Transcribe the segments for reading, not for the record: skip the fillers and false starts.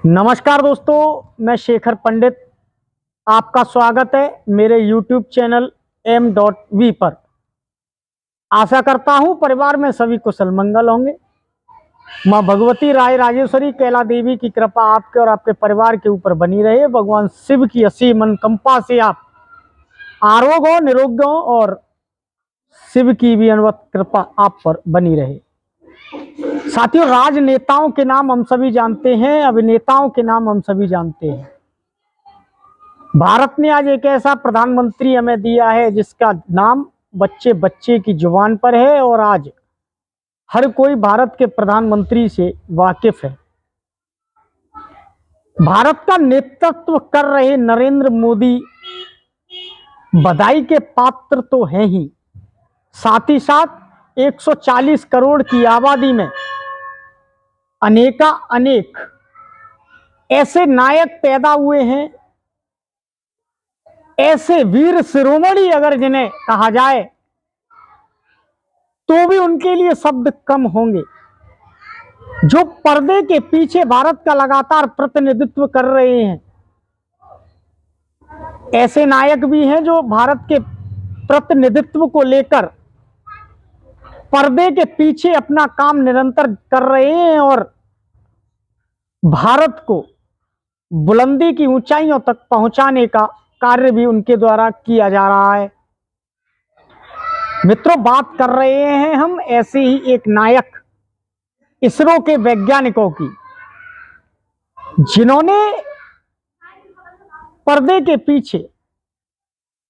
नमस्कार दोस्तों, मैं शेखर पंडित। आपका स्वागत है मेरे YouTube चैनल M.V पर। आशा करता हूं परिवार में सभी कुशल मंगल होंगे। मां भगवती राय राजेश्वरी कैला देवी की कृपा आपके और आपके परिवार के ऊपर बनी रहे। भगवान शिव की असीम अनुकंपा से आप आरोग्य हो, निरोग हो और शिव की भी अनवरत कृपा आप पर बनी रहे। साथियों, राजनेताओं के नाम हम सभी जानते हैं, अभिनेताओं के नाम हम सभी जानते हैं। भारत ने आज एक ऐसा प्रधानमंत्री हमें दिया है जिसका नाम बच्चे बच्चे की जुबान पर है और आज हर कोई भारत के प्रधानमंत्री से वाकिफ है। भारत का नेतृत्व कर रहे नरेंद्र मोदी बधाई के पात्र तो हैं ही, साथ ही साथ 140 करोड़ की आबादी में अनेक ऐसे नायक पैदा हुए हैं, ऐसे वीर शिरोमणि अगर जिन्हें कहा जाए तो भी उनके लिए शब्द कम होंगे, जो पर्दे के पीछे भारत का लगातार प्रतिनिधित्व कर रहे हैं। ऐसे नायक भी हैं जो भारत के प्रतिनिधित्व को लेकर पर्दे के पीछे अपना काम निरंतर कर रहे हैं और भारत को बुलंदी की ऊंचाइयों तक पहुंचाने का कार्य भी उनके द्वारा किया जा रहा है। मित्रों, बात कर रहे हैं हम ऐसे ही एक नायक इसरो के वैज्ञानिकों की, जिन्होंने पर्दे के पीछे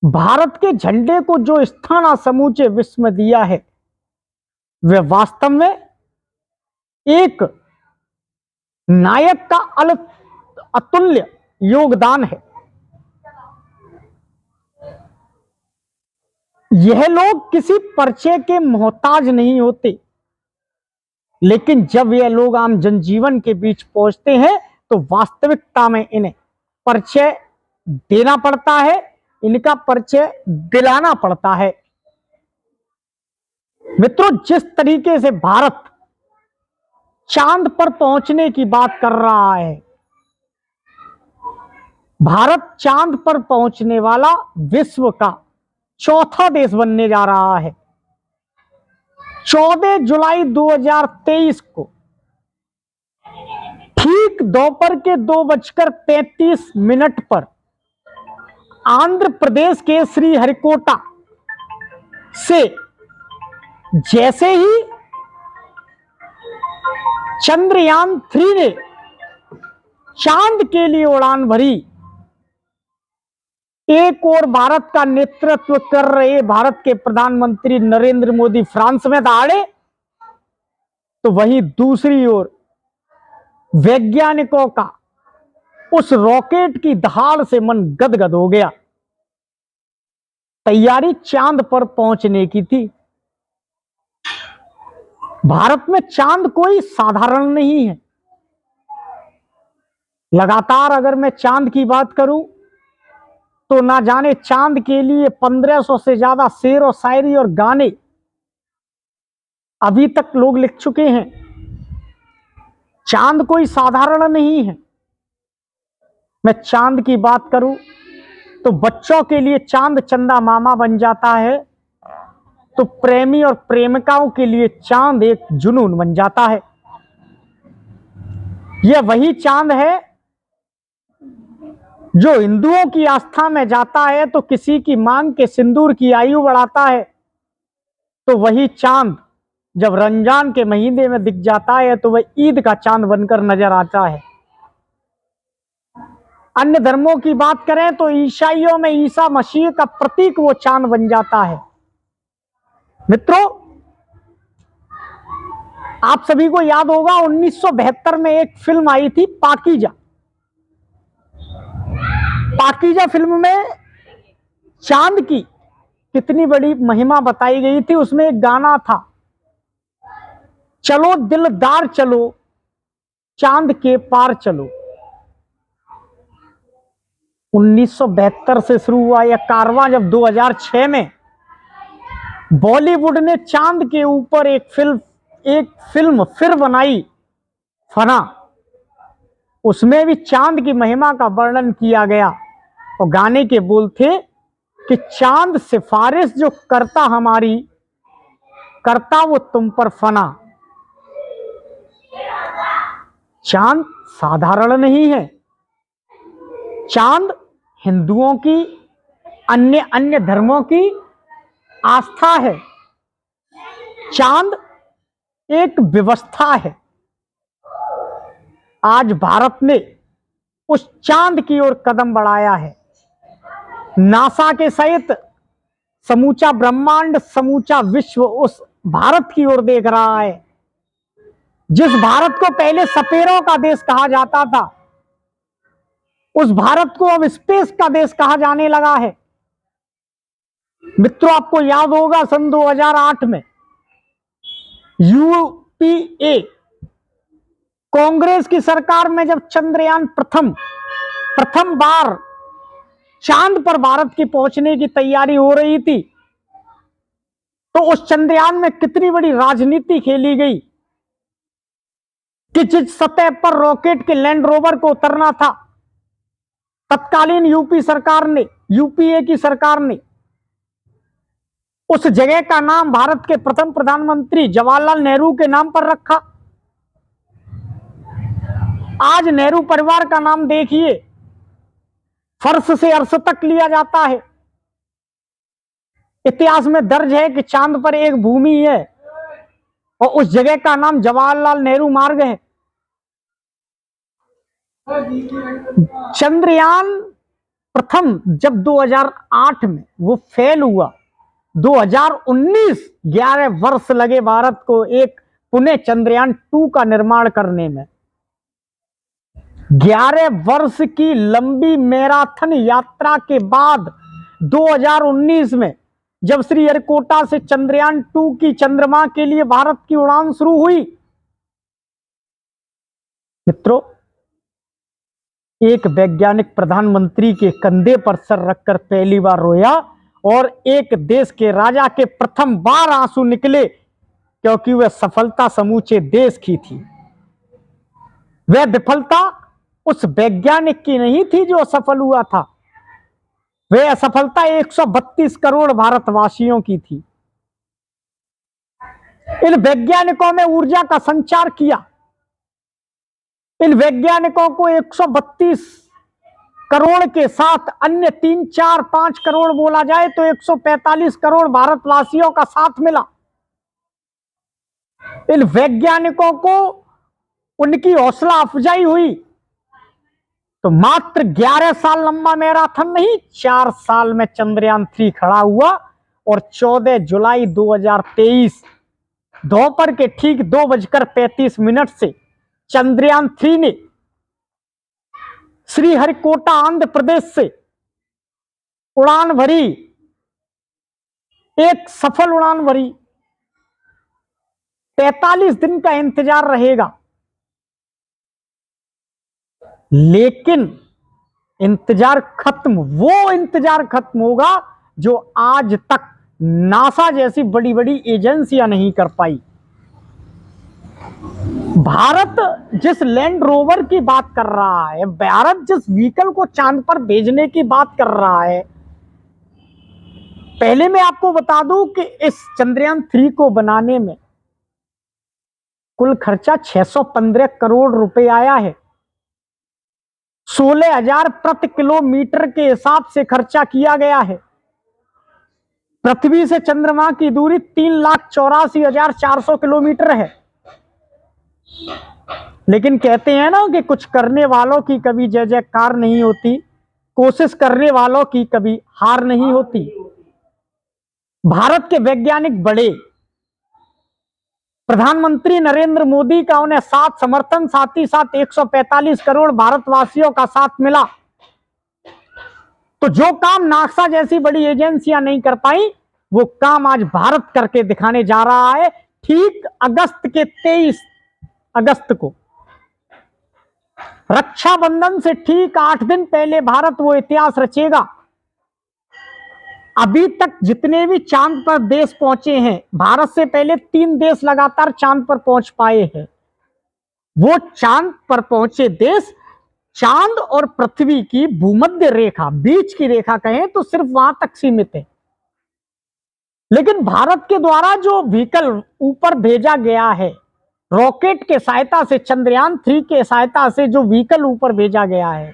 भारत के झंडे को जो स्थान समूचे विश्व में दिया है, वह वास्तव में एक नायक का अतुल्य योगदान है। यह लोग किसी परिचय के मोहताज नहीं होते, लेकिन जब यह लोग आम जनजीवन के बीच पहुंचते हैं तो वास्तविकता में इन्हें परिचय देना पड़ता है, इनका परिचय दिलाना पड़ता है। मित्रों, जिस तरीके से भारत चांद पर पहुंचने की बात कर रहा है, भारत चांद पर पहुंचने वाला विश्व का चौथा देश बनने जा रहा है। 14 जुलाई 2023 को ठीक दोपहर के 2:35 पर आंध्र प्रदेश के श्रीहरिकोटा से जैसे ही चंद्रयान 3 ने चांद के लिए उड़ान भरी, एक और भारत का नेतृत्व कर रहे भारत के प्रधानमंत्री नरेंद्र मोदी फ्रांस में दौड़े, तो वहीं दूसरी ओर वैज्ञानिकों का उस रॉकेट की दहाड़ से मन गदगद हो गया। तैयारी चांद पर पहुंचने की थी। भारत में चांद कोई साधारण नहीं है। लगातार अगर मैं चांद की बात करूं तो ना जाने चांद के लिए 1500 से ज्यादा शेर और शायरी और गाने अभी तक लोग लिख चुके हैं। चांद कोई साधारण नहीं है। मैं चांद की बात करूं तो बच्चों के लिए चांद चंदा मामा बन जाता है, तो प्रेमी और प्रेमिकाओं के लिए चांद एक जुनून बन जाता है। यह वही चांद है जो हिंदुओं की आस्था में जाता है तो किसी की मांग के सिंदूर की आयु बढ़ाता है, तो वही चांद जब रमजान के महीने में दिख जाता है तो वह ईद का चांद बनकर नजर आता है। अन्य धर्मों की बात करें तो ईसाइयों में ईसा मसीह का प्रतीक वो चांद बन जाता है। मित्रों, आप सभी को याद होगा 1972 में एक फिल्म आई थी पाकीजा। पाकीजा फिल्म में चांद की कितनी बड़ी महिमा बताई गई थी। उसमें एक गाना था, चलो दिलदार चलो चांद के पार चलो। 1972 से शुरू हुआ यह कारवां जब 2006 में बॉलीवुड ने चांद के ऊपर एक फिल्म फिर बनाई, फना। उसमें भी चांद की महिमा का वर्णन किया गया और गाने के बोल थे कि चांद सिफारिश जो करता हमारी, करता वो तुम पर फना। चांद साधारण नहीं है। चांद हिंदुओं की, अन्य अन्य धर्मों की आस्था है। चांद एक व्यवस्था है। आज भारत ने उस चांद की ओर कदम बढ़ाया है। नासा के सहित समूचा ब्रह्मांड, समूचा विश्व उस भारत की ओर देख रहा है। जिस भारत को पहले सपेरों का देश कहा जाता था, उस भारत को अब स्पेस का देश कहा जाने लगा है। मित्रों, आपको याद होगा सन 2008 में यूपीए कांग्रेस की सरकार में जब चंद्रयान प्रथम बार चांद पर भारत की पहुंचने की तैयारी हो रही थी, तो उस चंद्रयान में कितनी बड़ी राजनीति खेली गई कि जिस सतह पर रॉकेट के लैंड रोवर को उतरना था, तत्कालीन यूपीए की सरकार ने उस जगह का नाम भारत के प्रथम प्रधानमंत्री जवाहरलाल नेहरू के नाम पर रखा। आज नेहरू परिवार का नाम देखिए, फर्श से अर्श तक लिया जाता है। इतिहास में दर्ज है कि चांद पर एक भूमि है और उस जगह का नाम जवाहरलाल नेहरू मार्ग है। चंद्रयान प्रथम जब 2008 में वो फेल हुआ, 2019 11 वर्ष लगे भारत को एक पुणे चंद्रयान 2 का निर्माण करने में। 11 वर्ष की लंबी मैराथन यात्रा के बाद 2019 में जब श्रीहरिकोटा से चंद्रयान 2 की चंद्रमा के लिए भारत की उड़ान शुरू हुई, मित्रों, एक वैज्ञानिक प्रधानमंत्री के कंधे पर सर रखकर पहली बार रोया और एक देश के राजा के प्रथम बार आंसू निकले, क्योंकि वह सफलता समूचे देश की थी। वह विफलता उस वैज्ञानिक की नहीं थी जो असफल हुआ था, वह असफलता 132 करोड़ भारतवासियों की थी। इन वैज्ञानिकों में ऊर्जा का संचार किया। इन वैज्ञानिकों को 132 करोड़ के साथ अन्य 3, 4, 5 करोड़ बोला जाए तो 145 करोड़ भारतवासियों का साथ मिला। इन वैज्ञानिकों को उनकी हौसला अफजाई हुई तो मात्र 11 साल लंबा मैराथन नहीं, 4 साल में चंद्रयान 3 खड़ा हुआ और 14 जुलाई 2023 दोपहर के ठीक 2:35 से चंद्रयान 3 ने श्रीहरिकोटा आंध्र प्रदेश से उड़ान भरी, एक सफल उड़ान भरी। 45 दिन का इंतजार रहेगा, लेकिन इंतजार खत्म होगा जो आज तक नासा जैसी बड़ी बड़ी एजेंसियां नहीं कर पाई। भारत जिस लैंड रोवर की बात कर रहा है, भारत जिस व्हीकल को चांद पर भेजने की बात कर रहा है, पहले मैं आपको बता दूं कि इस चंद्रयान 3 को बनाने में कुल खर्चा 615 करोड़ रुपए आया है। 16,000 प्रति किलोमीटर के हिसाब से खर्चा किया गया है। पृथ्वी से चंद्रमा की दूरी 3,84,400 किलोमीटर है। लेकिन कहते हैं ना कि कुछ करने वालों की कभी जय जयकार नहीं होती, कोशिश करने वालों की कभी हार नहीं होती। भारत के वैज्ञानिक बड़े, प्रधानमंत्री नरेंद्र मोदी का उन्हें साथ समर्थन, साथ ही साथ 145 करोड़ भारतवासियों का साथ मिला, तो जो काम नासा जैसी बड़ी एजेंसियां नहीं कर पाई, वो काम आज भारत करके दिखाने जा रहा है। ठीक अगस्त के 23 अगस्त को, रक्षाबंधन से ठीक 8 दिन पहले भारत वो इतिहास रचेगा। अभी तक जितने भी चांद पर देश पहुंचे हैं, भारत से पहले 3 देश लगातार चांद पर पहुंच पाए हैं। वो चांद पर पहुंचे देश चांद और पृथ्वी की भूमध्य रेखा, बीच की रेखा कहें तो सिर्फ वहां तक सीमित है। लेकिन भारत के द्वारा जो व्हीकल ऊपर भेजा गया है, रॉकेट के सहायता से, चंद्रयान 3 के सहायता से जो व्हीकल ऊपर भेजा गया है,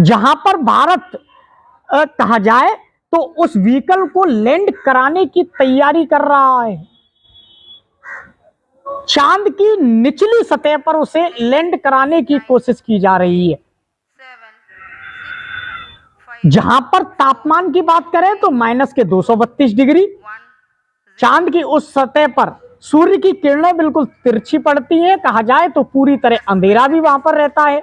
जहां पर भारत कहा जाए तो उस व्हीकल को लैंड कराने की तैयारी कर रहा है। चांद की निचली सतह पर उसे लैंड कराने की कोशिश की जा रही है। जहां पर तापमान की बात करें तो माइनस के 232 डिग्री, चांद की उस सतह पर सूर्य की किरणें बिल्कुल तिरछी पड़ती हैं, कहा जाए तो पूरी तरह अंधेरा भी वहां पर रहता है।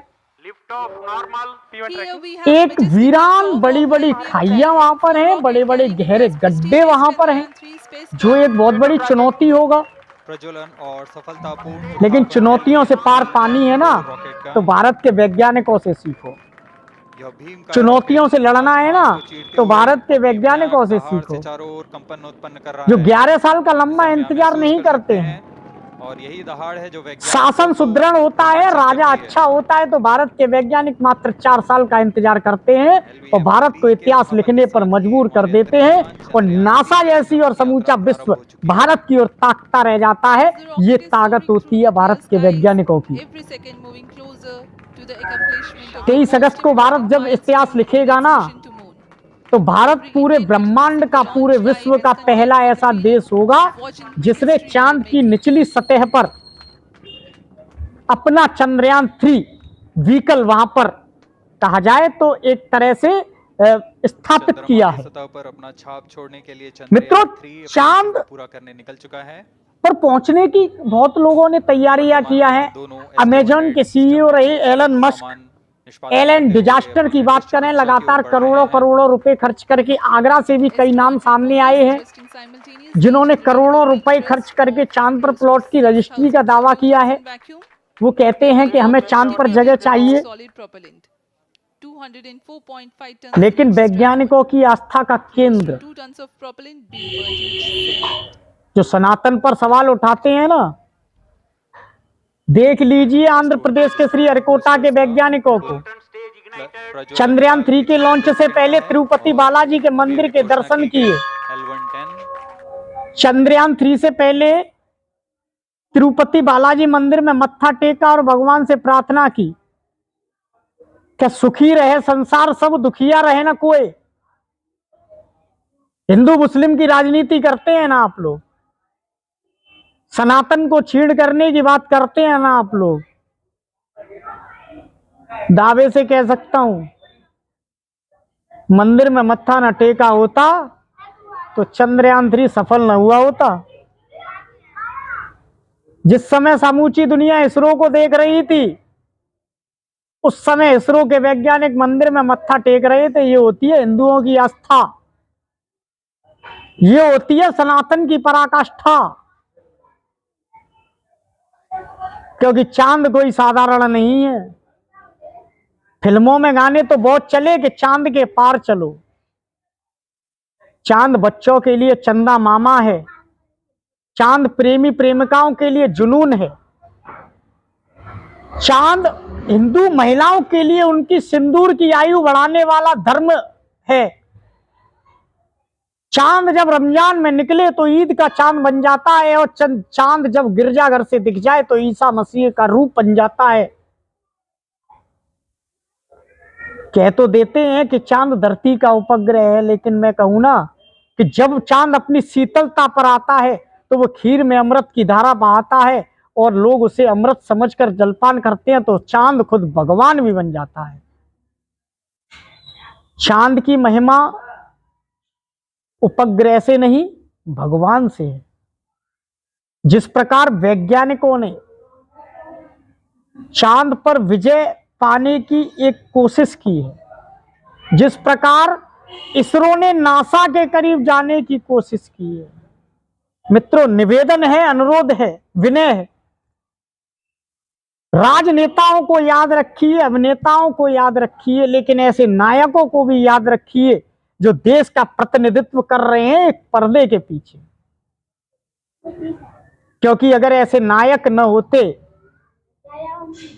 एक वीरान बड़ी बड़ी खाइयां वहां पर हैं, बड़े बड़े गहरे गड्ढे वहां पर हैं, जो एक बहुत बड़ी चुनौती होगा। प्रज्वलन और सफलतापूर्ण, लेकिन चुनौतियों से पार पानी है ना, तो भारत के वैज्ञानिकों से सीखो। चुनौतियों से लड़ना है ना, तो भारत के वैज्ञानिकों से सीखो, जो 11 साल का लंबा इंतजार नहीं करते हैं। और यही दहाड़ है जो शासन सुदृढ़ होता है, राजा अच्छा होता है, तो भारत के वैज्ञानिक मात्र 4 साल का इंतजार करते हैं और भारत को इतिहास लिखने पर मजबूर कर देते हैं, और नासा जैसी और समूचा विश्व भारत की ओर ताकता रह जाता है। ये ताकत होती है भारत के वैज्ञानिकों की। 23 अगस्त को भारत जब इतिहास लिखेगा ना, तो भारत पूरे ब्रह्मांड का, पूरे विश्व का पहला ऐसा देश होगा जिसने चांद की निचली सतह पर अपना चंद्रयान 3 व्हीकल वहां पर, कहा जाए तो एक तरह से स्थापित किया है। सतह पर अपना छाप छोड़ने के लिए मित्रों, चांद पूरा करने निकल चुका है पर पहुंचने की बहुत लोगों ने तैयारियां किया है। अमेजॉन के सीईओ रहे एलन मस्क, एलन डिजास्टर की बात करें, लगातार करोड़ों करोड़ों रुपए खर्च करके, आगरा से भी कई नाम सामने आए हैं जिन्होंने करोड़ों रुपए खर्च करके चांद पर प्लॉट की रजिस्ट्री का दावा किया है। वो कहते हैं कि हमें चांद पर जगह चाहिए, लेकिन वैज्ञानिकों की आस्था का केंद्र, जो सनातन पर सवाल उठाते हैं ना, देख लीजिए आंध्र प्रदेश के श्रीहरिकोटा के वैज्ञानिकों को। चंद्रयान 3 के लॉन्च से पहले तिरुपति बालाजी के मंदिर के दर्शन किए। चंद्रयान 3 से पहले तिरुपति बालाजी मंदिर में मत्था टेका और भगवान से प्रार्थना की, क्या सुखी रहे संसार सब, दुखिया रहे ना कोई। हिंदू मुस्लिम की राजनीति करते हैं ना आप लोग, सनातन को छीड़ करने की बात करते हैं ना आप लोग। दावे से कह सकता हूं, मंदिर में मत्था न टेका होता तो चंद्रयान 3 सफल न हुआ होता। जिस समय समूची दुनिया इसरो को देख रही थी, उस समय इसरो के वैज्ञानिक मंदिर में मत्था टेक रहे थे। ये होती है हिंदुओं की आस्था, ये होती है सनातन की पराकाष्ठा। क्योंकि चांद कोई साधारण नहीं है। फिल्मों में गाने तो बहुत चले कि चांद के पार चलो। चांद बच्चों के लिए चंदा मामा है, चांद प्रेमी प्रेमिकाओं के लिए जुनून है, चांद हिंदू महिलाओं के लिए उनकी सिंदूर की आयु बढ़ाने वाला धर्म है। चांद जब रमजान में निकले तो ईद का चांद बन जाता है, और चांद जब गिरजाघर से दिख जाए तो ईसा मसीह का रूप बन जाता है। कह तो देते हैं कि चांद धरती का उपग्रह है, लेकिन मैं कहूं ना कि जब चांद अपनी शीतलता पर आता है तो वो खीर में अमृत की धारा बहाता है और लोग उसे अमृत समझकर जलपान करते हैं, तो चांद खुद भगवान भी बन जाता है। चांद की महिमा उपग्रह से नहीं, भगवान से है। जिस प्रकार वैज्ञानिकों ने चांद पर विजय पाने की एक कोशिश की है, जिस प्रकार इसरो ने नासा के करीब जाने की कोशिश की है, मित्रों निवेदन है, अनुरोध है, विनय है, राजनेताओं को याद रखिए, अभिनेताओं को याद रखिए, लेकिन ऐसे नायकों को भी याद रखिए जो देश का प्रतिनिधित्व कर रहे हैं एक पर्दे के पीछे। क्योंकि अगर ऐसे नायक न होते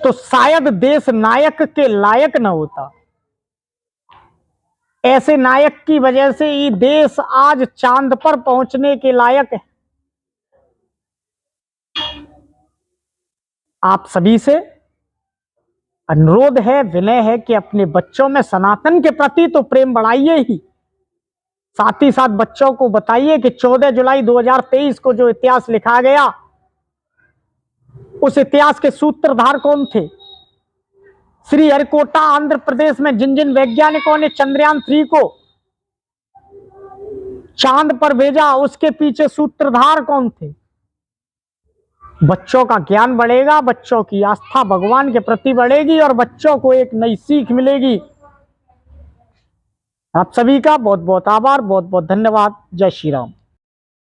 तो शायद देश नायक के लायक न होता। ऐसे नायक की वजह से ये देश आज चांद पर पहुंचने के लायक है। आप सभी से अनुरोध है, विनय है कि अपने बच्चों में सनातन के प्रति तो प्रेम बढ़ाइए ही, साथ ही साथ बच्चों को बताइए कि 14 जुलाई 2023 को जो इतिहास लिखा गया, उस इतिहास के सूत्रधार कौन थे। श्रीहरिकोटा आंध्र प्रदेश में जिन जिन वैज्ञानिकों ने चंद्रयान 3 को चांद पर भेजा, उसके पीछे सूत्रधार कौन थे। बच्चों का ज्ञान बढ़ेगा, बच्चों की आस्था भगवान के प्रति बढ़ेगी और बच्चों को एक नई सीख मिलेगी। आप सभी का बहुत बहुत आभार, बहुत बहुत धन्यवाद। जय श्री राम।